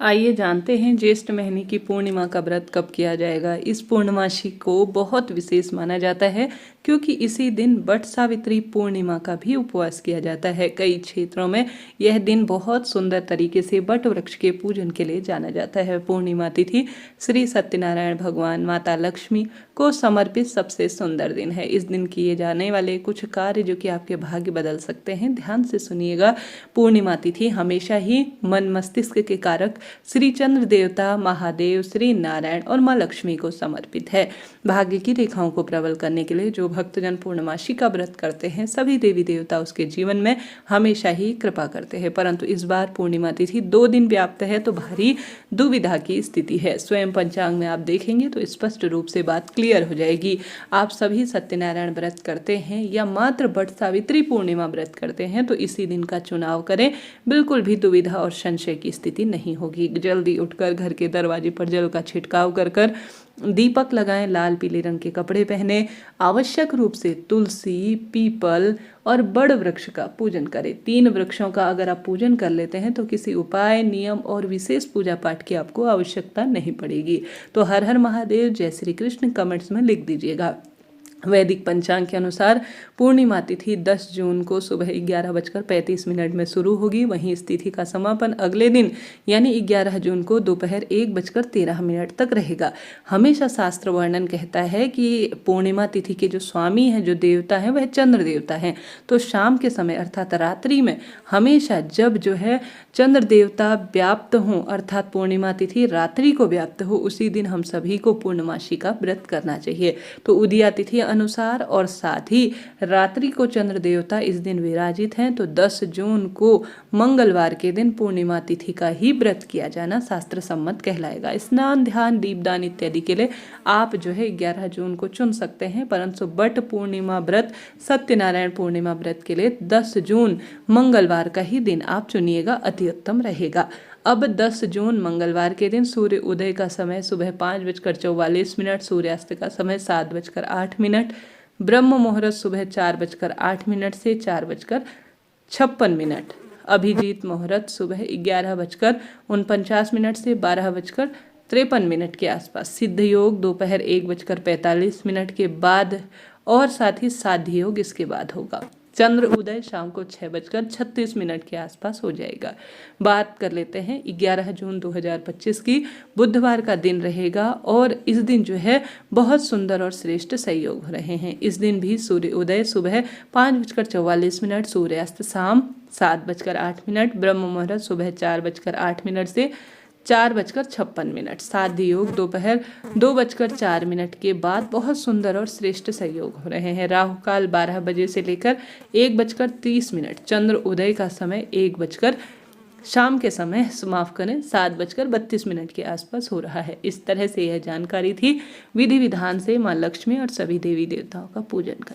आइए जानते हैं ज्येष्ठ महीने की पूर्णिमा का व्रत कब किया जाएगा। इस पूर्णमासी को बहुत विशेष माना जाता है क्योंकि इसी दिन वट सावित्री पूर्णिमा का भी उपवास किया जाता है। कई क्षेत्रों में यह दिन बहुत सुंदर तरीके से वट वृक्ष के पूजन के लिए जाना जाता है। पूर्णिमा तिथि श्री सत्यनारायण भगवान, माता लक्ष्मी को समर्पित सबसे सुंदर दिन है। इस दिन किए जाने वाले कुछ कार्य जो कि आपके भाग्य बदल सकते हैं, ध्यान से सुनिएगा। पूर्णिमा तिथि हमेशा ही मन मस्तिष्क के कारक श्री चंद्र देवता, महादेव, श्री नारायण और माँ लक्ष्मी को समर्पित है। भाग्य की रेखाओं को प्रबल करने के लिए जो भक्तजन पूर्णमासी का व्रत करते हैं, सभी देवी देवता उसके जीवन में हमेशा ही कृपा करते हैं। परंतु इस बार पूर्णिमा तिथि 2 दिन व्याप्त है तो भारी दुविधा की स्थिति है। स्वयं पंचांग में आप देखेंगे तो स्पष्ट रूप से बात क्लियर हो जाएगी। आप सभी सत्यनारायण व्रत करते हैं या मात्र वट सावित्री पूर्णिमा व्रत करते हैं तो इसी दिन का चुनाव करें। बिल्कुल भी दुविधा और संशय की स्थिति नहीं होगी। जल्दी उठकर घर के दरवाजे पर जल का छिड़काव कर दीपक लगाएं, लाल पीले रंग के कपड़े पहने, आवश्यक रूप से तुलसी, पीपल और बड़ वृक्ष का पूजन करें। 3 वृक्षों का अगर आप पूजन कर लेते हैं तो किसी उपाय, नियम और विशेष पूजा पाठ की आपको आवश्यकता नहीं पड़ेगी। तो हर हर महादेव, जय श्री कृष्ण कमेंट्स में लिख दीजिएगा। वैदिक पंचांग के अनुसार पूर्णिमा तिथि 10 जून को सुबह 11:35 में शुरू होगी। वहीं इस तिथि का समापन अगले दिन यानी 11 जून को दोपहर 1:13 तक रहेगा। हमेशा शास्त्र वर्णन कहता है कि पूर्णिमा तिथि के जो स्वामी हैं, जो देवता हैं, वह चंद्र देवता हैं। तो शाम के समय अर्थात रात्रि में हमेशा जब जो है चंद्र देवता व्याप्त हों अर्थात पूर्णिमा तिथि रात्रि को व्याप्त हो, उसी दिन हम सभी को पूर्णमासी का व्रत करना चाहिए। तो उदया तिथि अनुसार और साथ ही रात्रि को चंद्र देवता इस दिन विराजित हैं। तो 10 जून को मंगलवार के दिन पूर्णिमा तिथि का ही व्रत किया जाना शास्त्र सम्मत कहलाएगा। स्नान, ध्यान, दीपदान इत्यादि के लिए आप जो है 11 जून को चुन सकते हैं, परंतु वट पूर्णिमा व्रत, सत्यनारायण पूर्णिमा व्रत के लिए 10 जून मंगलवार का ही दिन आप चुनिएगा, अति उत्तम रहेगा। अब 10 जून मंगलवार के दिन सूर्य उदय का समय सुबह 5:44, सूर्यास्त का समय 7:08, ब्रह्म मुहूर्त सुबह 4:08 से 4:56, अभिजीत मुहूर्त सुबह 11:49 से 12:53 के आसपास, सिद्ध योग दोपहर 1:45 के बाद और साथ ही साध्य योग इसके बाद होगा। चंद्र उदय शाम को 6:36 के आसपास हो जाएगा। बात कर लेते हैं 11 जून 2025 की, बुधवार का दिन रहेगा और इस दिन जो है बहुत सुंदर और श्रेष्ठ संयोग हो रहे हैं। इस दिन भी सूर्य उदय सुबह 5:44, सूर्यास्त शाम 7:08, ब्रह्म मुहूर्त सुबह 4:08 से 4:56, साध्य योग दोपहर 2:04 के बाद बहुत सुंदर और श्रेष्ठ संयोग हो रहे हैं। राहु काल 12 बजे से लेकर 1:30, चंद्र उदय का समय 1 शाम के समय 7:32 के आसपास हो रहा है। इस तरह से यह जानकारी थी। विधि विधान से माँ लक्ष्मी और सभी देवी देवताओं का पूजन करें।